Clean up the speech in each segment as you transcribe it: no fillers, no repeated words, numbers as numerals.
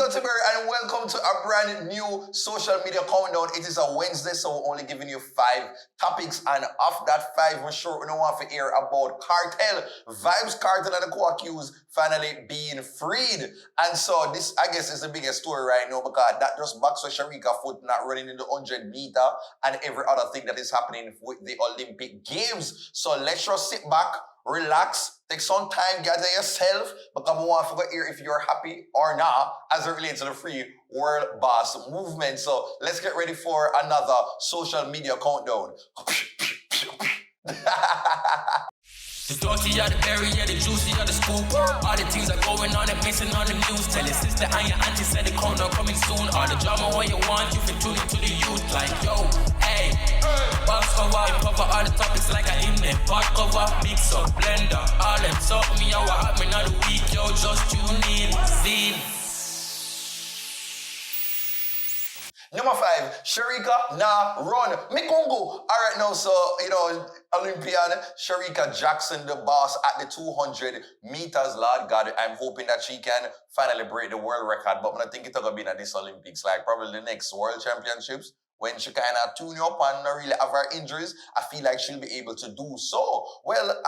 Duttyberry and welcome to a brand new social media countdown. It is a Wednesday, so we're only giving you 5 topics, and of that 5, we're sure we don't want to hear about Kartel, Vybz Kartel and the co-accused finally being freed. And so this, I guess, is the biggest story right now because that just backs with Shericka foot not running in the 100 meter and every other thing that is happening with the Olympic Games. So let's just sit back, relax, take some time, gather yourself, because we want to hear if you're happy or not as it relates to the free world boss movement. So let's get ready for another social media countdown. The dirty of the berry, yeah, the juicy of the scoop. All the things are going on and missing on the news. Tell your sister and your auntie said the corner coming soon. All the drama what you want, you can tune it to the youth. Like, yo, hey, box cover, cover all the topics like I in them. Pot cover, mix up, blender, all them. Talk me out what happened on the week, yo, just tune in, see. Number 5, Shericka, nah, run. Mikungu. All right, now, so, you know, Olympian Shericka Jackson, the boss at the 200 meters, Lord God. I'm hoping that she can finally break the world record, but I think it's going to be at this Olympics, like probably the next World Championships. When she kind of tune up and not really have her injuries, I feel like she'll be able to do so. Well,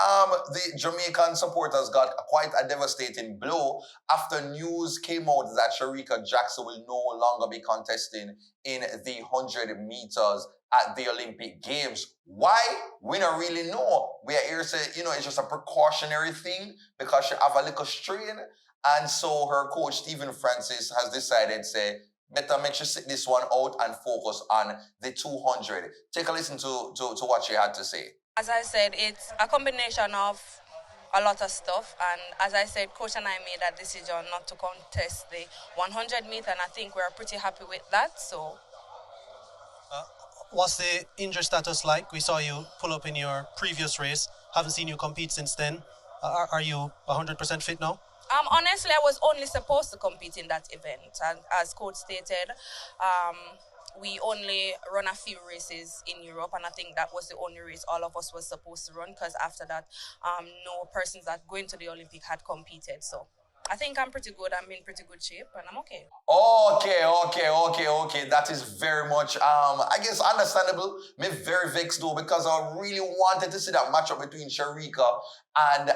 the Jamaican supporters got quite a devastating blow after news came out that Shericka Jackson will no longer be contesting in the 100 meters at the Olympic Games. Why? We don't really know. We are here to say, you know, it's just a precautionary thing because she have a little strain. And so her coach, Stephen Francis, has decided to say, better make sure sit this one out and focus on the 200. Take a listen to what she had to say. As I said, it's a combination of a lot of stuff. And as I said, Coach and I made that decision not to contest the 100 meter, and I think we're pretty happy with that. So, what's the injury status like? We saw you pull up in your previous race. Haven't seen you compete since then. Are you 100% fit now? Honestly, I was only supposed to compete in that event. And as Coach stated, we only run a few races in Europe, and I think that was the only race all of us was supposed to run, because after that, no persons that going to the Olympic had competed. So I think I'm pretty good. I'm in pretty good shape, and I'm okay. Okay. That is very much, I guess, understandable. Me very vexed though, because I really wanted to see that matchup between Shericka and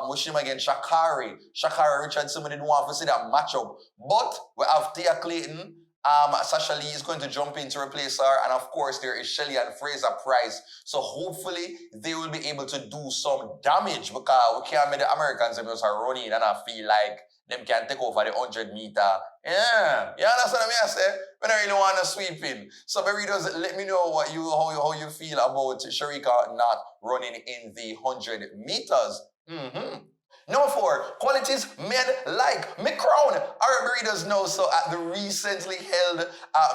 what's her name again? Sha'Carri Richardson. We didn't want to see that matchup, but we have Tia Clayton. Sasha Lee is going to jump in to replace her, and of course there is Shelly-Ann Fraser Price. So hopefully they will be able to do some damage, because we can't make the Americans just running, and I feel like them can take over the 100 meter. Yeah, that's what I say. When I really want to sweep in. So Berritos, let me know what how you feel about Shericka not running in the 100 meters. Number 4, qualities men like. Me crown. Our readers know, so at the recently held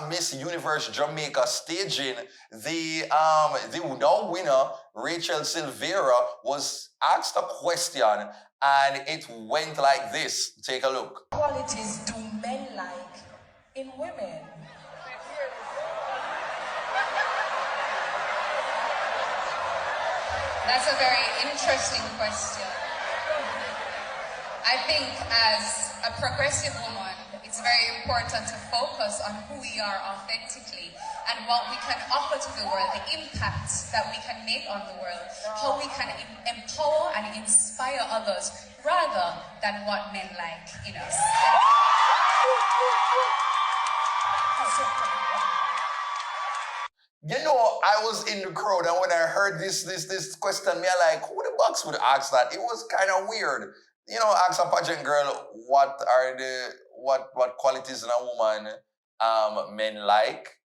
Miss Universe Jamaica staging, the now winner, Rachel Silvera, was asked a question, and it went like this. Take a look. What qualities do men like in women? That's a very interesting question. I think as a progressive woman, it's very important to focus on who we are authentically and what we can offer to the world, the impact that we can make on the world, how we can empower and inspire others rather than what men like in us. You know, I was in the crowd, and when I heard this question, me like, who the bucks would ask that? It was kind of weird. You know, ask a pageant girl what qualities in a woman men like.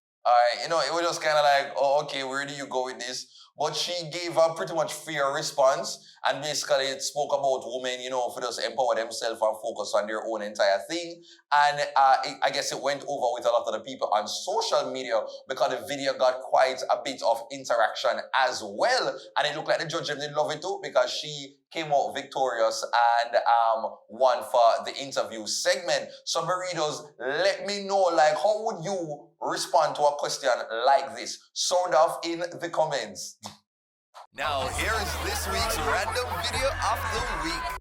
You know, it was just kind of like, oh, okay, where do you go with this? But she gave a pretty much fair response, and basically it spoke about women, you know, for just empower themselves and focus on their own entire thing. And I guess it went over with a lot of the people on social media, because the video got quite a bit of interaction as well. And it looked like the judge did love it too, because she came out victorious and won for the interview segment. So Burritos, let me know, like, how would you respond to a question like this? Sound off in the comments. Now here is this week's random video of the week.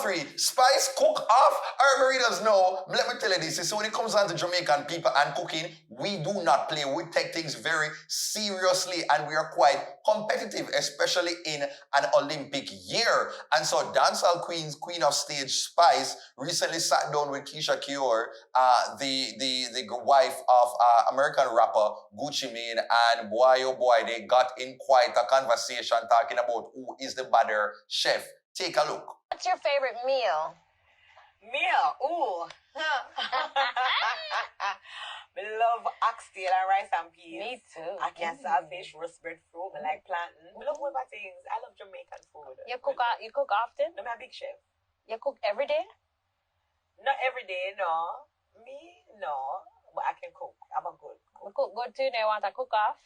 3, spice, cook off. Our readers know, let me tell you this, so when it comes down to Jamaican people and cooking, we do not play. We take things very seriously and we are quite competitive, especially in an Olympic year. And so dancehall queen of stage Spice recently sat down with Keisha Kior, the wife of American rapper Gucci Mane, and boy oh boy, they got in quite a conversation talking about who is the better chef. Take a look. What's your favorite meal? Meal? Ooh. I love oxtail and rice and peas. Me too. I can salvage roast breadfruit. I like plantain. I love other things. I love Jamaican food. You cook often? I'm a big chef. You cook every day? Not every day, no. Me, no. But I can cook. I'm a good cook. You cook good too. You want to cook off?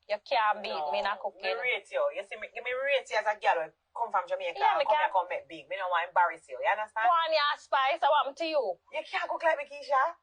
You can't beat me not cooking. Me rate you. You see, give me rate you as a girl who come from Jamaica. Yeah, come make big. Me don't want to embarrass you. You understand? One your Spice, I want to you. You can't cook like me, Keisha.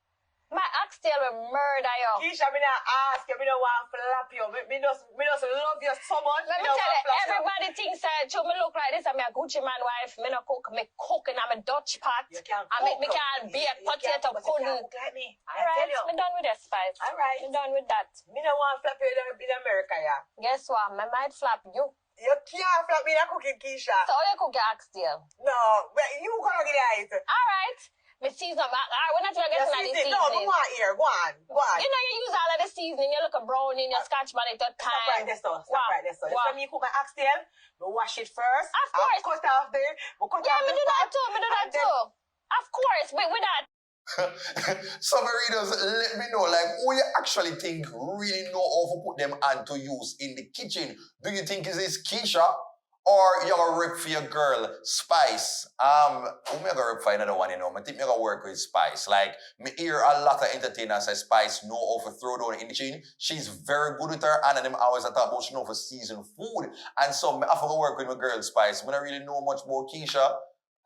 My oxtail will murder you. Keisha, me not ask you. Me don't want to flap you. Me just love you so much. Let me tell you, everybody thinks that me look like this. I'm a Gucci man wife. Me no cook. Me cook in a Dutch pot. You can't I cook. me can't bake potato pudding. You can't cook like me. Alright, me done with that Spice. Alright. Me done with that. Me don't want to flap you in America, yeah. Guess what? Me might flap you. You can't flap me in cooking, Keisha. So you cook your oxtail? No, but you gonna get it. Alright. Me season. We're not going to get into the seasoning. No, go on here. Go on. You know, you use all of the seasoning. You look a brownie in your scotch bonnet at time. Stop right there, so. Stop right there, so. You see me cook my oxtail, we wash it first. Of course. I'll cut off there. We cut off me the do that fat, too. Me do that too. Of course. With that. Some readers, let me know, like, who you actually think really know how to put them on to use in the kitchen? Do you think is this Keisha? Or you're gonna rip for your girl, Spice? Who me gonna rip for another one, you know? I think me gonna work with Spice. Like, me hear a lot of entertainers say Spice know how to throw down in the kitchen. She's very good with her, and them always talk about she know for season food. And so I have to work with my girl, Spice. I don't really know much about Keisha.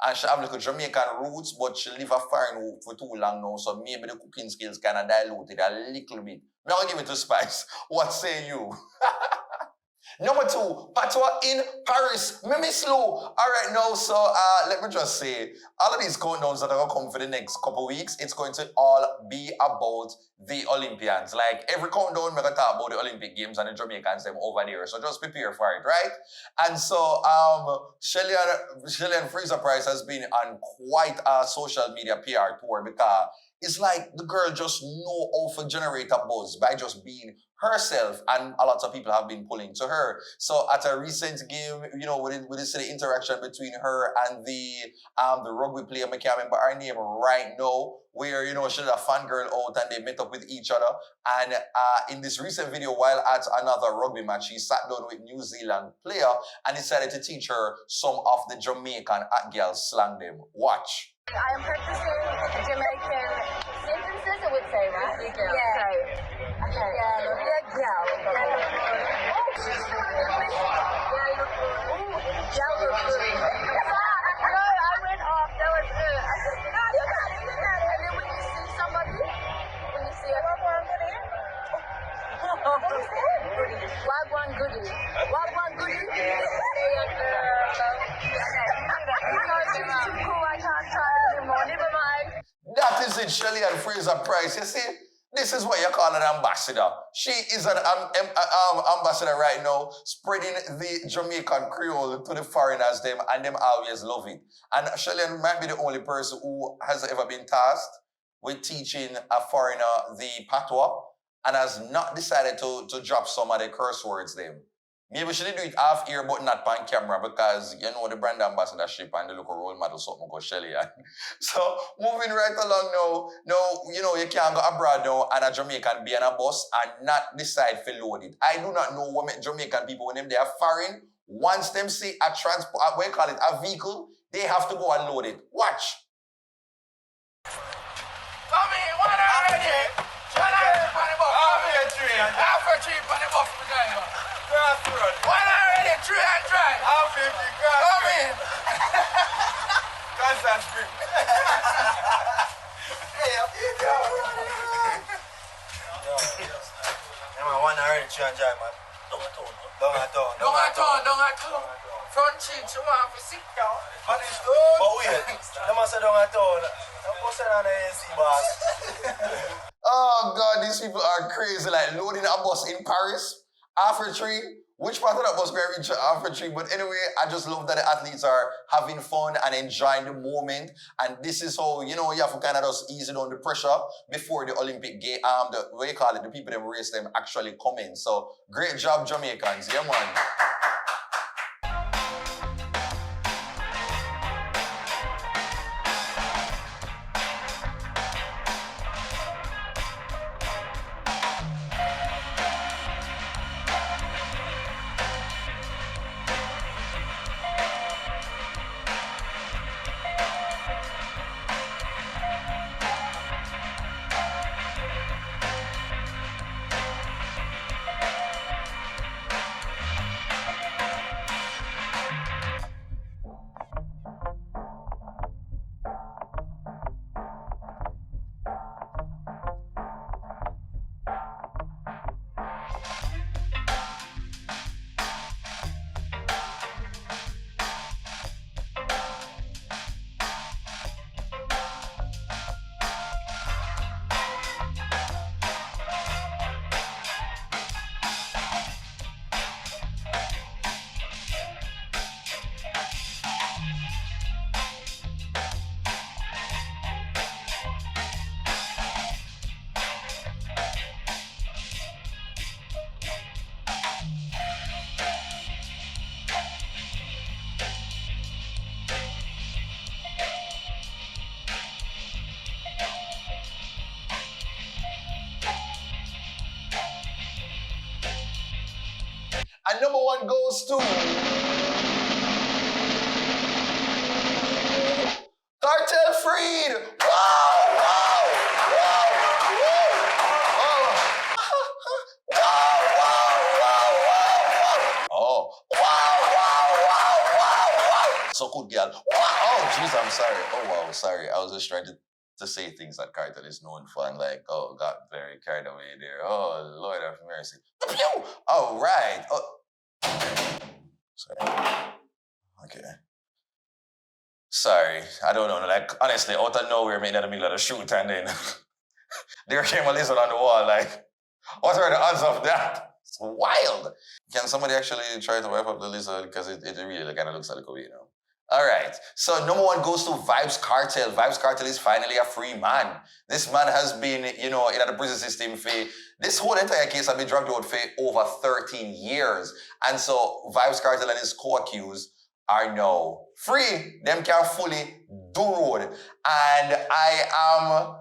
And she have like Jamaican roots, but she live a foreign for too long now, so maybe the cooking skills kind of diluted a little bit. I'm gonna give it to Spice. What say you? Number 2, Patios in Paris. Me slow. All right, now, so let me just say, all of these countdowns that are going to come for the next couple weeks, it's going to all be about the Olympians. Like, every countdown, we're going to talk about the Olympic Games and the Jamaicans them over there. So just prepare for it, right? And so, Shelly-Ann Fraser Price has been on quite a social media PR tour because it's like the girl just know how to generate a buzz by just being herself, and a lot of people have been pulling to her. So at a recent game, you know, with the interaction between her and the rugby player, I can't remember her name right now, where, you know, she did a fangirl out and they met up with each other. And in this recent video, while at another rugby match, she sat down with New Zealand player and decided to teach her some of the Jamaican girl slang them. Watch. I am practicing Jamaican sentences, I would say, right? Yeah. Okay. Wagwan goodie. Wagwan goodie. Too cool, I can't try it anymore. Never mind. That is it, Shelly-Ann Fraser Price. You see, this is what you call an ambassador. She is an ambassador right now, spreading the Jamaican Creole to the foreigners, them, and them always love it. And Shelly-Ann might be the only person who has ever been tasked with teaching a foreigner the patois and has not decided to drop some of the curse words them. Maybe she did do it half ear but not on camera because you know the brand ambassadorship and the local role model something called Shelly-Ann. So moving right along now, you know, you can't go abroad now and a Jamaican be on a bus and not decide to load it. I do not know what Jamaican people, when they are foreign, once them see a transport, what you call it, a vehicle, they have to go and load it. Watch. Come in, what are you? Shut up, on the bus. Half a tree on the bus, driver. One already, 3 and drive. Half 50 cars. Come in. Constant street. One already, 3 and drive, man. Don't at all. Don't at all. front cheek, she want to sit down. Understood? But wait, them must sit down at all. Don't go sit down the ANC, boss. Oh God, these people are crazy. Like loading a bus in Paris, Afro-Tree. Which part of that bus going to reach Afro-Tree? But anyway, I just love that the athletes are having fun and enjoying the moment. And this is how, you know, you have to kind of just ease down the pressure before the Olympic game, what you call it, the people that race them actually come in. So great job, Jamaicans. Yeah, man. And number one goes to Kartel Freed. Wow, wow, wow, wow. Oh. Wow, wow, wow, wow. Oh. Wow. So good, girl. Wow. Oh, jeez, I'm sorry. Oh, wow, sorry. I was just trying to say things that Kartel is known for, and like, oh, got very carried away there. Oh, Lord have mercy. Pew! All right. Oh. Sorry. Okay. Sorry. I don't know. Like, honestly, out of nowhere, in the middle of the shoot, and then there came a lizard on the wall. Like, what are the odds of that? It's wild. Can somebody actually try to wipe up the lizard? Because it really kind of looks like a way, you know. All right, so number one goes to Vybz Kartel. Vybz Kartel is finally a free man. This man has been, you know, in the prison system for, this whole entire case has been dragged out for over 13 years. And so Vybz Kartel and his co-accused are now free. Them can fully do road. And I'm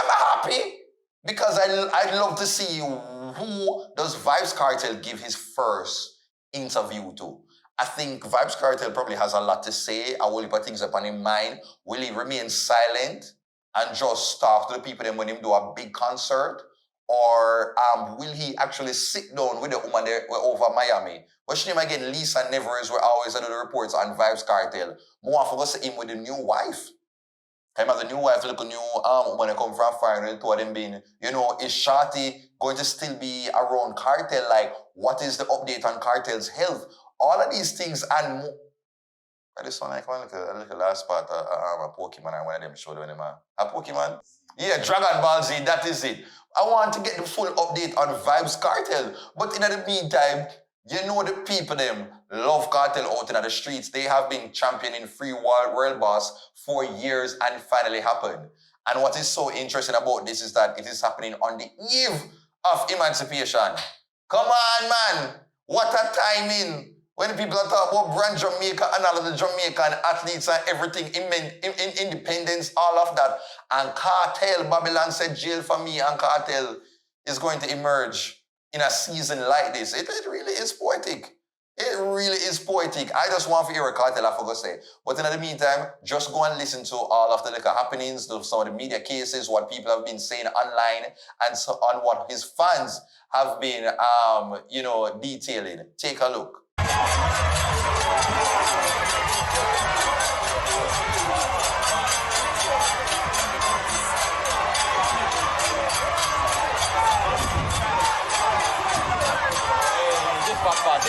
happy because I'd love to see who does Vybz Kartel give his first interview to. I think Vybz Kartel probably has a lot to say. I will put things up on his mind. Will he remain silent and just talk to the people then when him do a big concert? Or will he actually sit down with the woman there over Miami? What's your name again? Lisa Nevers were always do the reports on Vybz Kartel. More often go see him with the new wife. Him as a new wife, look a new woman that come from foreign, the two of them being, you know, is Shorty going to still be around Kartel? Like, what is the update on Kartel's health? All of these things and more. This one, like, look at the last part of a Pokemon, and one of them showed when a Pokemon? Yeah, Dragon Ball Z, that is it. I want to get the full update on Vybz Kartel. But in the meantime, you know the people them love Kartel out in the streets. They have been championing free world boss for years and finally happened. And what is so interesting about this is that it is happening on the eve of emancipation. Come on, man. What a timing. When people are talking about brand Jamaica and all of the Jamaican athletes and everything, independence, all of that. And Kartel, Babylon said jail for me, and Kartel is going to emerge in a season like this. It really is poetic. It really is poetic. I just want to hear a Kartel, I forgot to say. But in the meantime, just go and listen to all of the happenings, some of the media cases, what people have been saying online, and so on what his fans have been, you know, detailing. Take a look.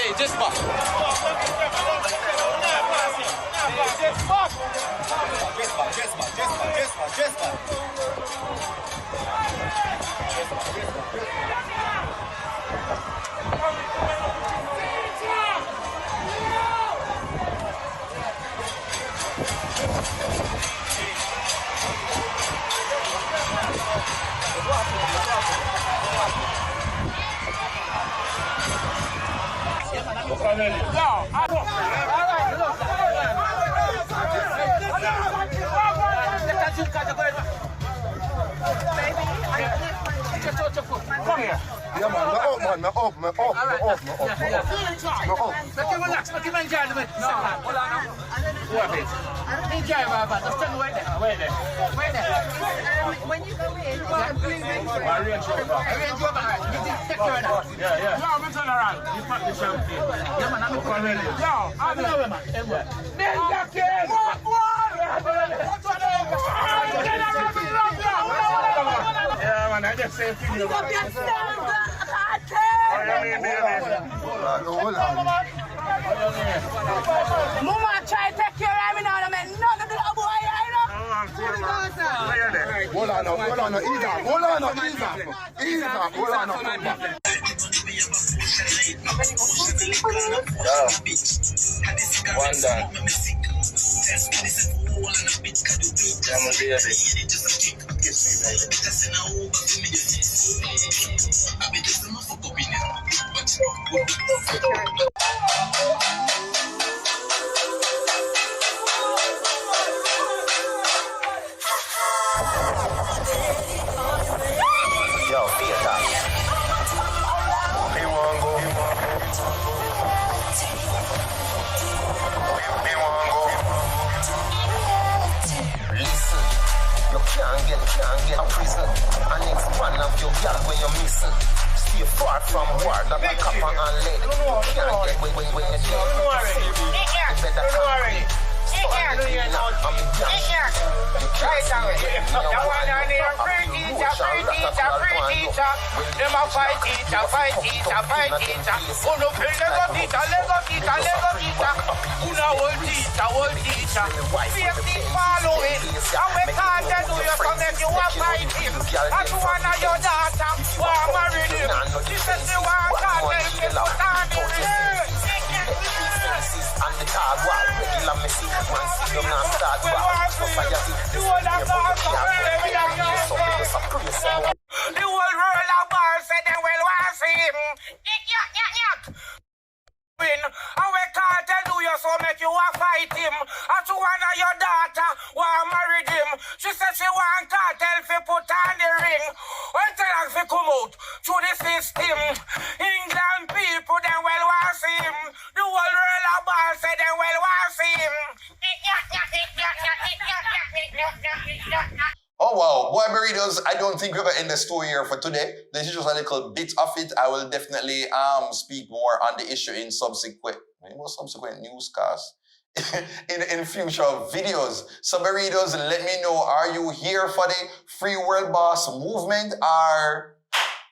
Hey, just back. Come here. Yeah, man, me up. Make him relax, make him enjoy the bit. No, hold on now. What is it? Enjoy, man, just tell me wait there. When you go in, Arrange over. take care of that. Yeah. No, I'm turn around. You pack the champagne. Yeah, man, I'm coming. Yo, I'm going, man. Ninja King! Yeah, man, I just say video. Mama try to take care of me now, man. None of the boy, you know. Hold on, one done. I'm a baby. Kiss me, Yo, theater. Me want go. Listen, you can't get a prison. And expand of your girl when you're missing. Stay far from war, not like copper and lead. You can't get when you're dead. You better come. And the tag wall, regular me see. Man see them now start wall. Society, this is the whole world of ball said they will want to see him. And we can't tell you so make you a fight him. And to one of your daughter want marry him. She said she want Kartel fi put on the ring. When tell her fi come out through the system. England people then well want to see him. The whole world of ball said they well want to see him. Oh wow, boy burritos, I don't think we're gonna end the story here for today. This is just a little bit of it. I will definitely speak more on the issue in subsequent newscasts in future videos. So burritos, let me know, are you here for the Free World Boss movement or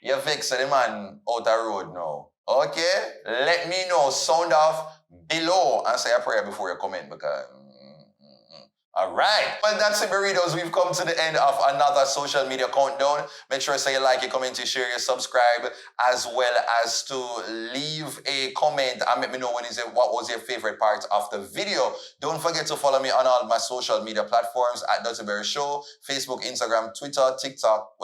you vex the man out the road now? Okay? Let me know. Sound off below and say a prayer before you comment because all right. Well, that's it, burritos. We've come to the end of another social media countdown. Make sure to say you like, you comment, you share, you subscribe, as well as to leave a comment and let me know what was your favorite part of the video. Don't forget to follow me on all my social media platforms at TheDuttyBerryShow, Facebook, Instagram, Twitter, TikTok,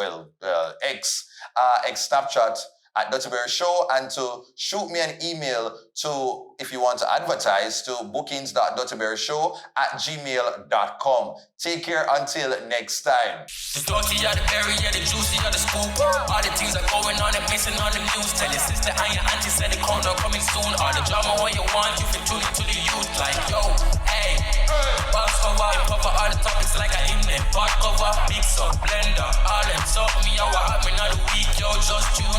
X, Snapchat, at TheDuttyBerryShow, and to shoot me an email to, if you want to advertise, to bookings.DuttyBerryShow@gmail.com. Take care until next time. The dirty of the berry, yeah, the juicy of the scoop. All the things are going on and missing on the news. Tell your sister and your auntie said the corner coming soon. All the drama what you want, you can tune it to the youth. Like, yo, hey, box cover, you cover all the topics like a hymn. Pot cover, mix up, blender, all them. So me, I what happened on the week, yo, just you.